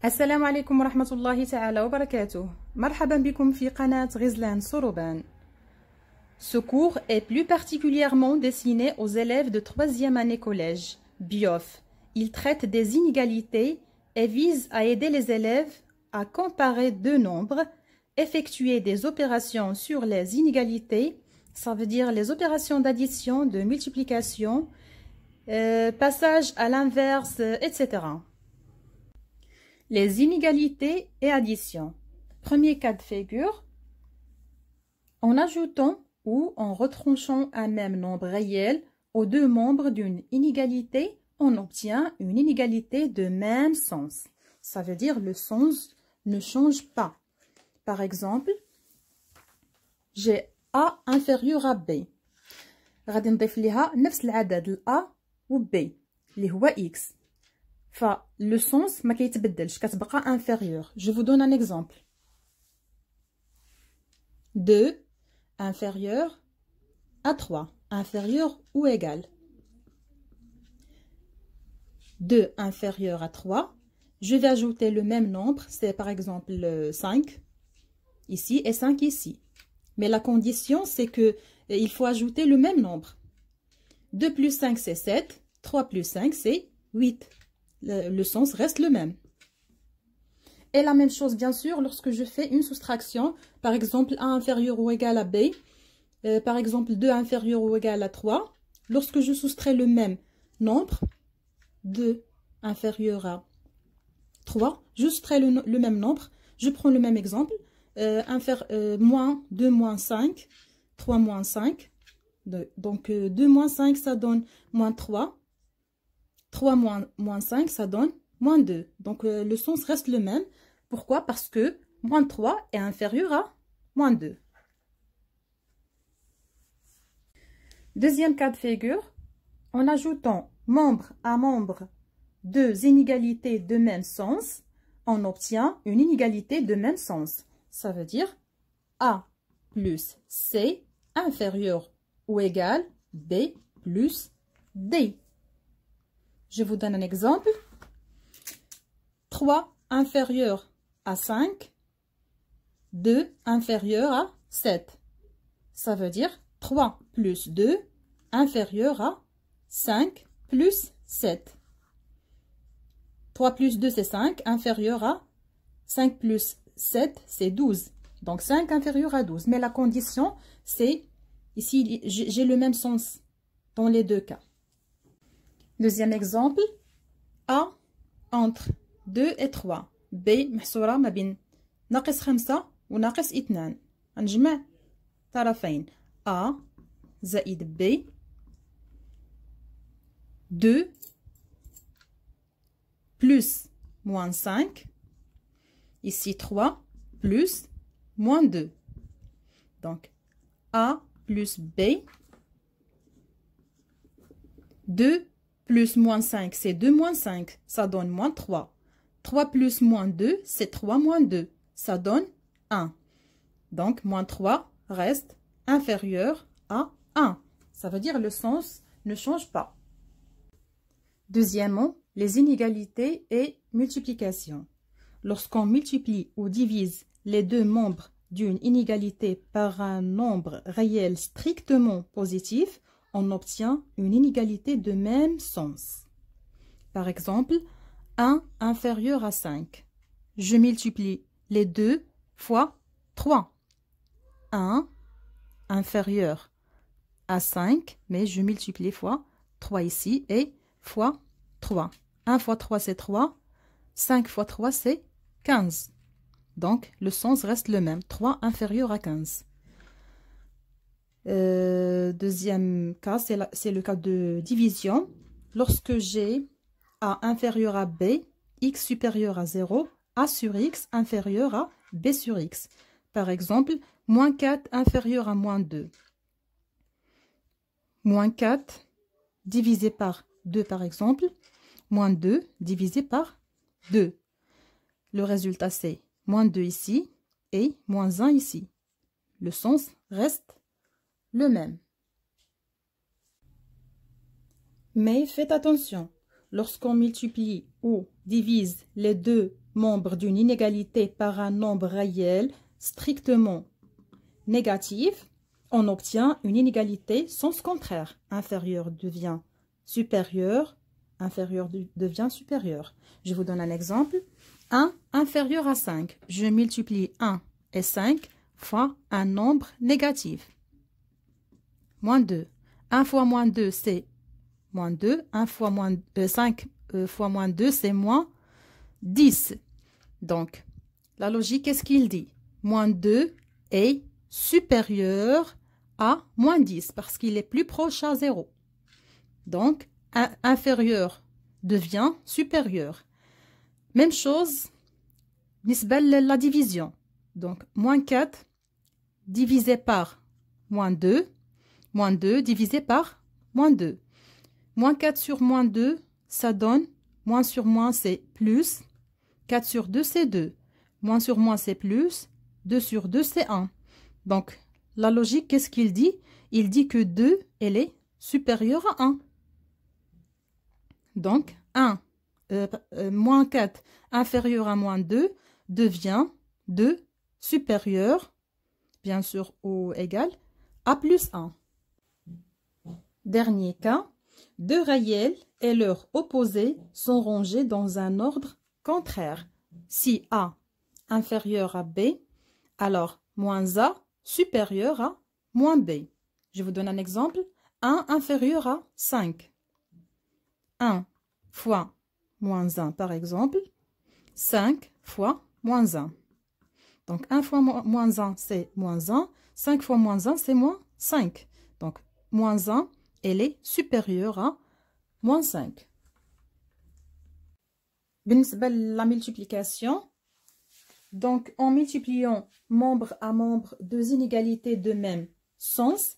السلام عليكم ورحمة الله تعالى وبركاته. مرحبا بكم في قناة غزلان سروبان. Ce cours est plus particulièrement destiné aux élèves de 3e année collège, BIOF. Il traite des inégalités et vise à aider les élèves à comparer deux nombres, effectuer des opérations sur les inégalités, ça veut dire les opérations d'addition, de multiplication, passage à l'inverse, etc. Les inégalités et addition. Premier cas de figure. En ajoutant ou en retranchant un même nombre réel aux deux membres d'une inégalité, on obtient une inégalité de même sens. Ça veut dire le sens ne change pas. Par exemple, j'ai A inférieur à B. غادي نضيف ليها نفس العدد ال A و B اللي هو X. Le sens ما كيتبدلش كتبقى inférieur. Je vous donne un exemple. 2 inférieur à 3, inférieur ou égal. 2 inférieur à 3, je vais ajouter le même nombre, c'est par exemple 5 ici et 5 ici. Mais la condition, c'est que il faut ajouter le même nombre. 2 plus 5, c'est 7. 3 plus 5, c'est 8. Le sens reste le même. Et la même chose, bien sûr, lorsque je fais une soustraction, par exemple, A inférieur ou égal à B, par exemple, 2 inférieur ou égal à 3, lorsque je soustrais le même nombre, 2 inférieur à 3, je soustrais le même nombre, je prends le même exemple, moins 2 moins 5, 3 moins 5, donc 2 moins 5, ça donne moins 3, 3 moins 5, ça donne moins 2. Donc, le sens reste le même. Pourquoi? Parce que moins 3 est inférieur à moins 2. Deuxième cas de figure, en ajoutant membre à membre deux inégalités de même sens, on obtient une inégalité de même sens. Ça veut dire A plus C inférieur ou égal B plus D. Je vous donne un exemple. 3 inférieur à 5, 2 inférieur à 7. Ça veut dire 3 plus 2 inférieur à 5 plus 7. 3 plus 2, c'est 5, inférieur à 5 plus 7, c'est 12. Donc 5 inférieur à 12. Mais la condition, c'est, ici, j'ai le même sens dans les deux cas. Deuxième exemple, A entre 2 et 3. B محصورة ما بين ناقص 5 وناقص 2. نجمع طرفين A زائد B 2 plus moins 5. Ici 3 plus moins 2. Donc A plus B 2 plus moins 5, c'est 2 moins 5, ça donne moins 3. 3 plus moins 2, c'est 3 moins 2, ça donne 1. Donc, moins 3 reste inférieur à 1. Ça veut dire le sens ne change pas. Deuxièmement, les inégalités et multiplication. Lorsqu'on multiplie ou divise les deux membres d'une inégalité par un nombre réel strictement positif, on obtient une inégalité de même sens. Par exemple, 1 inférieur à 5. Je multiplie les deux fois 3. 1 inférieur à 5, mais je multiplie fois 3 ici et fois 3. 1 fois 3, c'est 3. 5 fois 3, c'est 15. Donc, le sens reste le même. 3 inférieur à 15. Deuxième cas, c'est le cas de division. Lorsque j'ai A inférieur à B, X supérieur à 0, A sur X inférieur à B sur X. Par exemple, moins 4 inférieur à moins 2. Moins 4 divisé par 2 par exemple. Moins 2 divisé par 2. Le résultat c'est moins 2 ici et moins 1 ici. Le sens reste le même. Mais faites attention, lorsqu'on multiplie ou divise les deux membre d'une inégalité par un nombre réel strictement négatif, on obtient une inégalité sens contraire. Inférieur devient supérieur, inférieur devient supérieur. Je vous donne un exemple. 1 inférieur à 5. Je multiplie 1 et 5 fois un nombre négatif. Moins 2. 1 fois moins 2, c'est moins 2. 1 fois moins 5 fois moins 2, c'est moins 10. Donc, la logique, qu'est-ce qu'il dit? Moins 2 est supérieur à moins 10 parce qu'il est plus proche à 0. Donc, inférieur devient supérieur. Même chose, la division. Donc, moins 4 divisé par moins 2 divisé par moins 2. Moins 4 sur moins 2, ça donne, moins sur moins, c'est plus. 4 sur 2, c'est 2. Moins sur moins, c'est plus. 2 sur 2, c'est 1. Donc, la logique, qu'est-ce qu'il dit? Il dit que 2, elle est supérieure à 1. Donc, moins 4 inférieur à moins 2 devient 2 supérieur, bien sûr, ou égal, à plus 1. Dernier cas, deux réels et leurs opposés sont rangés dans un ordre contraire. Si A inférieur à B, alors moins A supérieur à moins B. Je vous donne un exemple. 1 inférieur à 5. 1 fois moins 1 par exemple. 5 fois moins 1. Donc 1 fois moins 1 c'est moins 1. 5 fois moins 1 c'est moins 5. Donc moins 1 elle est supérieure à moins 5. La multiplication. Donc, en multipliant membre à membre deux inégalités de même sens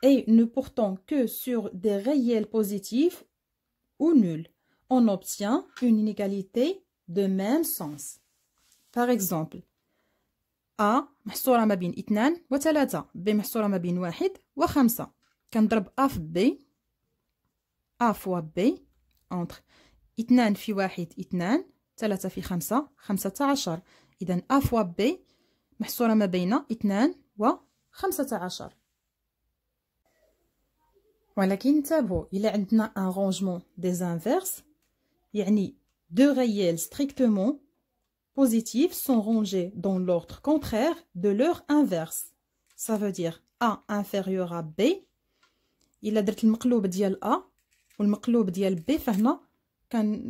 et ne portant que sur des réels positifs ou nuls, on obtient une inégalité de même sens. Par exemple, A محصورة ما بين 2 و 3 B محصورة ما بين 1 و 5 كنضرب A في B A fois B entre 2 في 1 2 3 في 5 15. إذا A fois B محصورة ما بين 2 و 15. ولكن انتبهوا إلا عندنا un rangement des inverses يعني deux réels strictement positifs sont rangés dans l'ordre contraire de leur inverse. Ça veut dire A inférieur à B. إلا درت المقلوب ديال A والمقلوب ديال B فهنا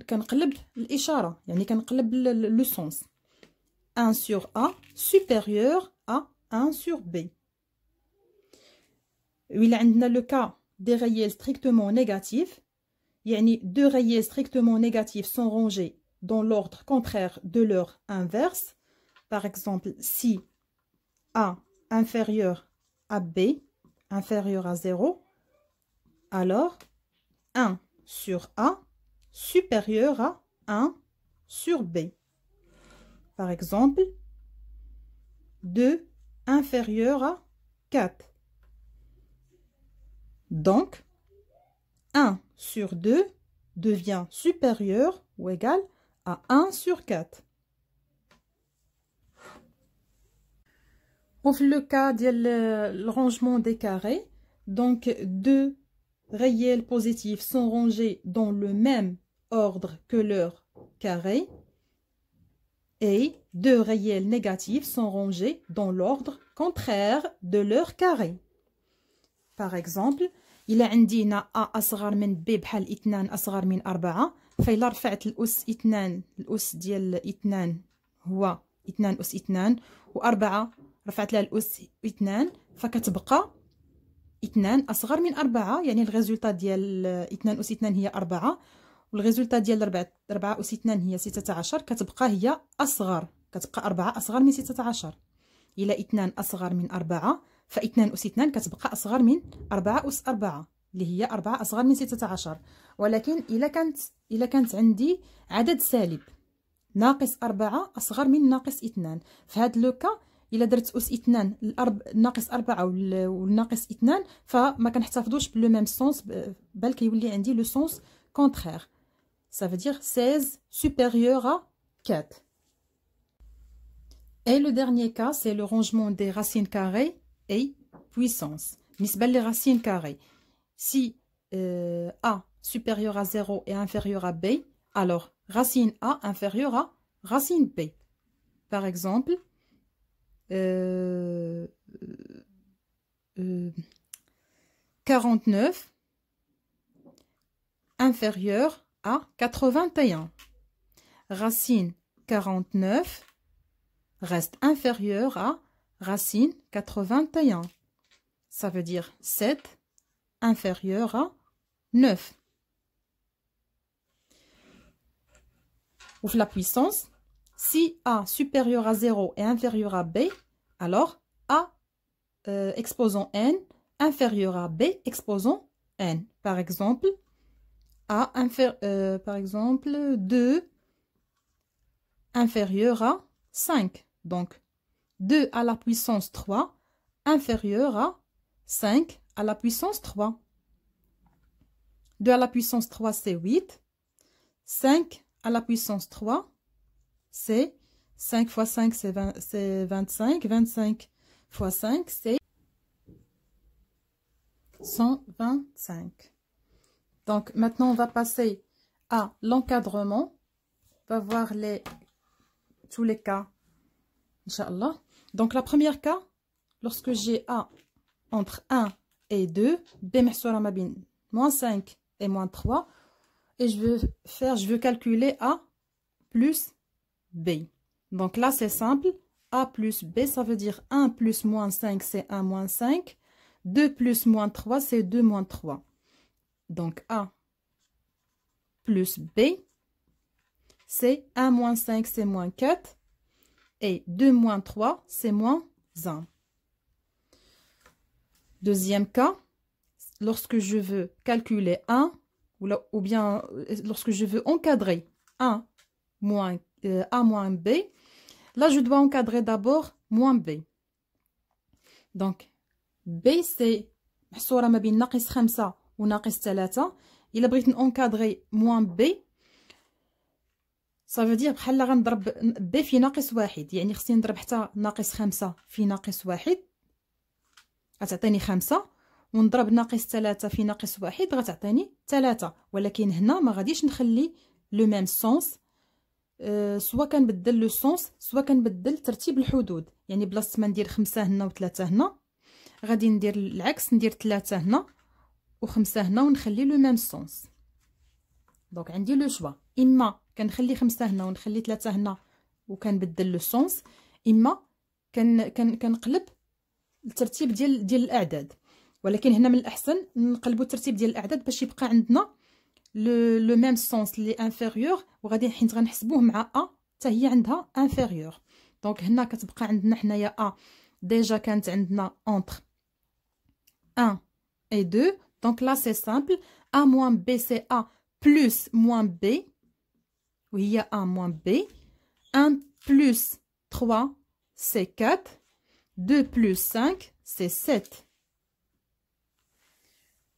كنقلب الإشارة يعني كنقلب le sens. 1 sur A supérieur à 1 sur B. وإلا عندنا le cas des réels strictement négatifs يعني deux réels strictement négatifs sont rangés dans l'ordre contraire de leur inverse. Par exemple, si A inférieur à B inférieur à 0, alors 1 sur A supérieur à 1 sur B. Par exemple, 2 inférieur à 4. Donc, 1 sur 2 devient supérieur ou égal à 1 sur 4. Pour le cas du rangement des carrés, donc deux réels positifs sont rangés dans le même ordre que leur carré et deux réels négatifs sont rangés dans l'ordre contraire de leur carré. Par exemple, إلا عندي هنا A أصغر من B بحال 2 أصغر من 4 فإلا رفعت الأس 2 الأس ديال 2 هو 2 أس 2 و4 رفعت لها الأس 2 فكتبقى 2 أصغر من 4 يعني الريزولتا ديال 2 أس 2 هي 4 والريزولتا ديال 4 أس 2 هي 16 كتبقى هي أصغر كتبقى 4 أصغر من 16. إلا 2 أصغر من 4 ف2 أس 2 كتبقى أصغر من 4 أس 4 اللي هي 4 أصغر من 16. ولكن إلا كانت عندي عدد سالب ناقص 4 أصغر من ناقص 2 في هذا لوكا إلا درت أس 2 ناقص 4 والناقص 2 فما كنحتفظوش بلو ميم سونس بل كيولي عندي لو سونس كونترير. Ça veut dire 16 supérieur à 4. Et le dernier cas, c'est le rangement des racines carrées et puissance. بالنسبة les racines carrées. Si A supérieur à 0 est inférieur à B, alors racine A inférieure à racine B. Par exemple, 49 inférieur à 81. Racine 49 reste inférieure à racine 81. Ça veut dire 7 inférieur à 9. Ouvre la puissance. Si A supérieur à 0 est inférieur à B, alors A exposant n inférieur à B exposant n. Par exemple, par exemple 2 inférieur à 5. Donc 2 à la puissance 3 inférieur à 5 à la puissance 3. 2 à la puissance 3, c'est 8. 5 à la puissance 3, c'est 5 fois 5, c'est 25. 25 fois 5, c'est 125. Donc, maintenant, on va passer à l'encadrement. On va voir tous les cas, Inch'Allah. Donc, la première cas, lorsque j'ai A entre 1 et 2, B محصورة ما بين moins 5 et moins 3, et je veux calculer A plus B. Donc là, c'est simple. A plus B, ça veut dire 1 plus moins 5, c'est 1 moins 5. 2 plus moins 3, c'est 2 moins 3. Donc A plus B, c'est 1 moins 5, c'est moins 4. Et 2 moins 3, c'est moins 1. Deuxième cas, lorsque je veux calculer 1, ou bien lorsque je veux encadrer A moins B, là je dois encadrer d'abord moins B. Donc B c'est محصورة ما بين ناقص 5 وناقص 3. إلا بغيت نencadrer moins B, ça veut dire بحال غنضرب B في ناقص 1. يعني خصني نضرب حتى ناقص 5 في ناقص 1 غتعطيني 5، ونضرب ناقص 3 في ناقص 1 غتعطيني 3. ولكن هنا ما غاديش نخلي لو ميم سونس، سواء كنبدل لو سونس سواء كنبدل ترتيب الحدود. يعني بلاصه ما ندير 5 هنا و3 هنا غادي ندير العكس، ندير 3 هنا و5 هنا ونخلي لو ميم سونس. دونك عندي لو شوا، اما كنخلي 5 هنا ونخلي 3 هنا وكنبدل لو سونس، اما كنقلب الترتيب ديال الاعداد. ولكن هنا من الاحسن نقلبوا الترتيب ديال الاعداد باش يبقى عندنا لو ميم سونس لي انفيريور، وغادي حيت غنحسبوه مع ا حتى هي عندها انفيريور. دونك هنا كتبقى عندنا حنايا ا ديجا كانت عندنا entre 1 et 2. Donc là c'est simple, a moins b c'est a plus moins b, وهي a moins b. 1 plus 3 c'est 4, 2 plus 5 c'est 7.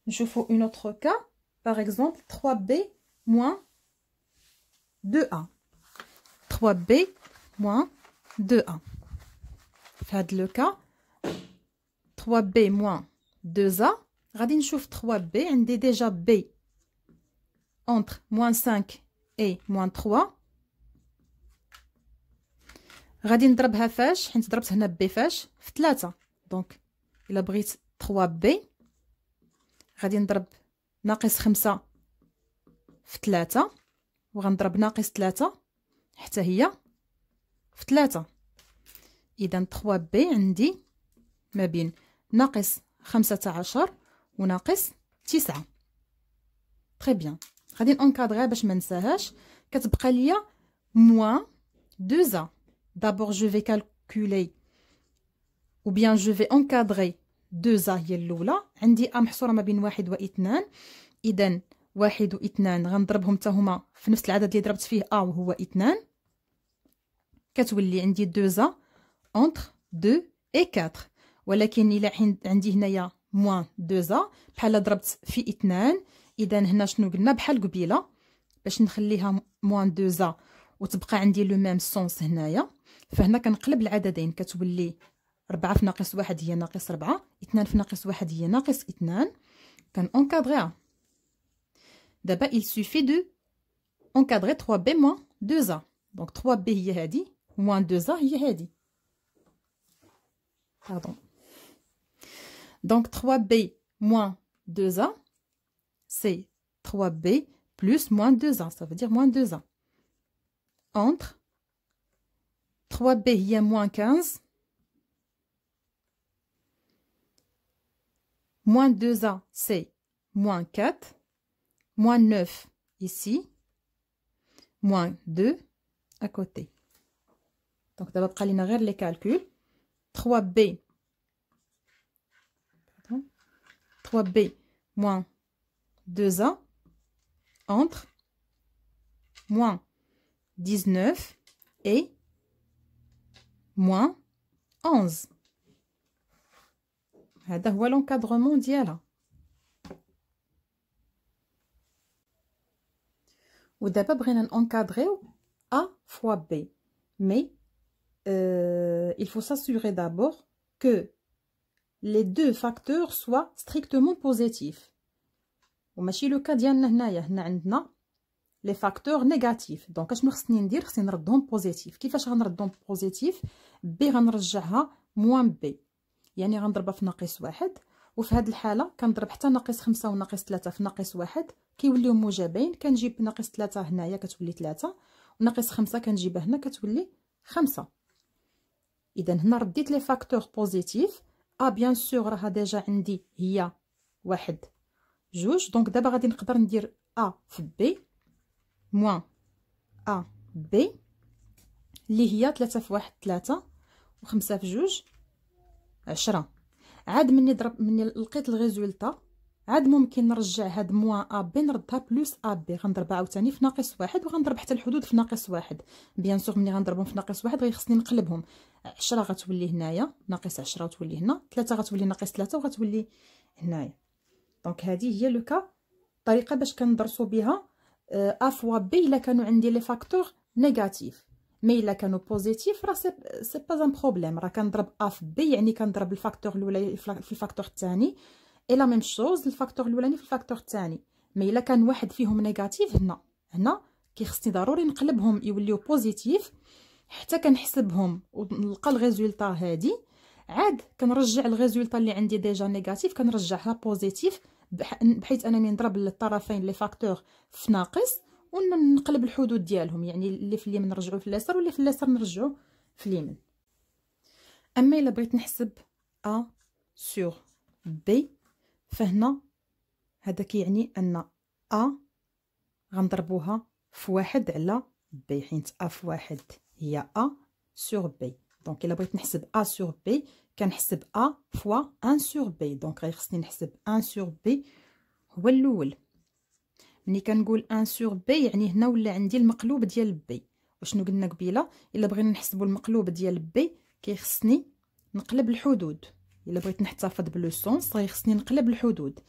Je fais une autre cas, par exemple 3b moins 2a. 3b moins 2a. Fait le cas 3b moins 2a. غادي نشوف 3b عندي déjà b entre moins 5 et moins 3. غادي نضربها فاش؟ حيت ضربت هنا b فاش؟ في 3. دونك الا بغيت 3b غادي نضرب ناقص 5 في 3 وغنضرب ناقص 3 حتى هي في 3. إذا 3b عندي ما بين ناقص 15 وناقص 9. تري بيان. غادي نونكادغي باش ما نساهاش. كتبقى ليا موان 2a. D'abord je vais calculer ou bien je vais encadrer 2a هي الاولى. عندي a محصوره ما بين 1 و 2. اذا 1 و 2 غنضربهم حتى هما في نفس العدد اللي ضربت فيه a وهو 2. كتولي عندي 2a entre 2 et 4. ولكن الا عندي هنايا moins 2a بحال ضربت في 2. اذا هنا شنو قلنا بحال قبيله باش نخليها moins 2a وتبقى عندي لو ميم سونس هنايا. فهنا كنقلب العددين، كتولي 4 في ناقص 1 هي ناقص 4، 2 في ناقص 1 هي ناقص 2. كنأنكادغيها. دابا il suffit de encadrer 3b moins 2a. donc 3b هي هادي moins 2a هي هادي. pardon. donc 3b moins 2a c'est 3b plus moins 2a, ça veut dire moins 2a. entre 3b هي moins 15 moins 2a c'est moins 4 moins 9 ici moins 2 à côté. donc d'abord بقى لينا غير les calculs. 3b 3b moins 2a entre moins 19 et moins 11. هذا هو l'encadrement ديالها. ودابا بغينا نانكادريو a fois b. mais il faut s'assurer d'abord que les deux facteurs soient strictement positifs. وماشي لو كا ديالنا هنايا. هنا عندنا لي فاكتور نيجاتيف. دونك اشنو خصني ندير؟ خصني نردهم بوزيتيف. كيفاش غنردهم بوزيتيف؟ بي غنرجعها موان بي، يعني غنضربها في ناقص 1. وفي هذه الحاله كنضرب حتى ناقص 5 وناقص 3 في ناقص 1 كيوليو موجبين. كنجيب ناقص 3 هنايا كتولي 3، وناقص 5 كنجيبها هنا كتولي 5. اذا هنا رديت لي فاكتور بوزيتيف. بيان سور راها ديجا عندي هي 1 2. دونك دابا غادي نقدر ندير في بي موان بي اللي هي 3 في 1 3 و5 في 2 10. عاد مني لقيت الريزولطا عاد ممكن نرجع هاد موان بي نردها بلوس بي. غنضربها عاوتاني في ناقص 1 وغنضرب حتى الحدود في ناقص 1. بيان سور ملي غنضربهم في ناقص 1 غيخصني نقلبهم. 10 غتولي هنايا ناقص 10 وتولي هنا، 3 غتولي ناقص 3 وغتولي هنايا. دونك هذه هي لوكا الطريقه باش كندرسوا بها ا فوا بي الا كانوا عندي لي فاكتور نيجاتيف. مي الا كانوا بوزيتيف راه سي با ان بروبليم. راه كنضرب في بي يعني كنضرب الفاكتور الاولاني في الفاكتور الثاني اي لا ميم شوز الفاكتور الاولاني في الفاكتور الثاني. مي الا كان واحد فيهم نيجاتيف هنا كيخصني ضروري نقلبهم يوليو بوزيتيف حتى كنحسبهم ونلقى الريزولطا هادي. عاد كنرجع الريزولطا اللي عندي ديجا نيجاتيف كنرجعها بوزيتيف بحيث انني نضرب الطرفين لي فاكتور في ناقص ونقلب الحدود ديالهم، يعني اللي في اليمين نرجعو في اليسار واللي في اليسار نرجعو في اليمين. اما الا بغيت نحسب ا سور بي فهنا هذا كيعني ان ا غنضربوها في 1 على بي، حيت ا في 1 هي ا سور بي. دونك الا بغيت نحسب ا سور بي كنحسب ا فوا 1 سور بي. دونك غيخصني نحسب 1 سور بي هو الاول. ملي كنقول 1 سور بي يعني هنا ولا عندي المقلوب ديال بي. وشنو قلنا قبيله؟ الا بغينا نحسبوا المقلوب ديال بي كيخصني نقلب الحدود. الا بغيت نحتفظ بلو سونس غيخصني نقلب الحدود.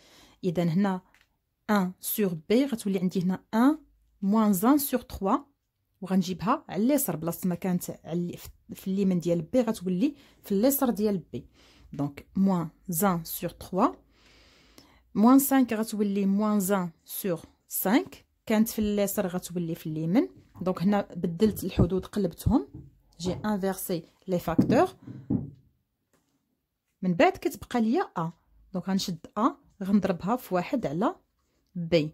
اذا هنا 1 سور بي غتولي عندي هنا 1 موان 1 سور 3 وغنجيبها على اليسار بلاصه ما كانت في اليمين ديال بي غتولي في اليسار ديال بي. دونك موان 1 سور 3 موان 5 غتولي موان 1 سور 5 كانت في اليسار غتولي في اليمين. دونك هنا بدلت الحدود قلبتهم جي انفيرسي لي فاكتور. من بعد كتبقى ليا ا. دونك غنشد ا غنضربها في 1 على بي.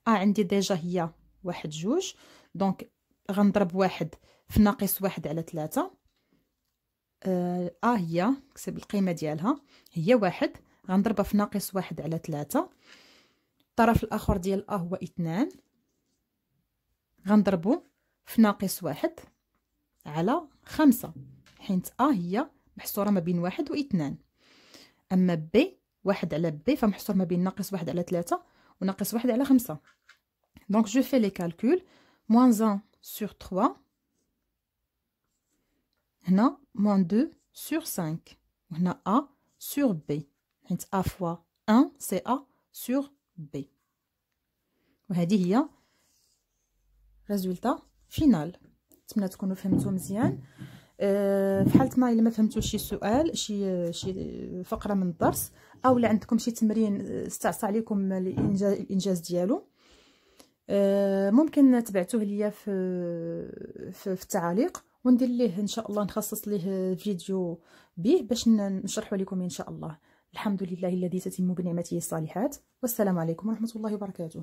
عندي ديجا هي 1 2. دونك غنضرب 1 في ناقص 1 على 3. هي نكتب القيمه ديالها هي 1. غنضربها في ناقص 1 على 3. الطرف الاخر ديال هو 2. غنضربو في ناقص 1 على 5 حيت هي محصوره ما بين 1 و 2. اما بي 1 على بي فمحصور ما بين ناقص 1 على 3 وناقص 1 على 5. دونك جو في لي كالكول. موان 1 سور 3 هنا موان 2 سور 5 وهنا ا سور بي حيت ا فوا 1 سي ا سور بي. وهذه هي ريزولطا فينال. نتمنى تكونوا فهمتوا مزيان. في حالة ما الا ما فهمتوش شي سؤال، شي فقره من الدرس، او لا عندكم شي تمرين استعصى عليكم الانجاز ديالو، ممكن تبعتوه ليا في التعاليق، وندير ليه ان شاء الله، نخصص ليه فيديو به باش نشرحه لكم ان شاء الله. الحمد لله الذي تتم بنعمته الصالحات، والسلام عليكم ورحمه الله وبركاته.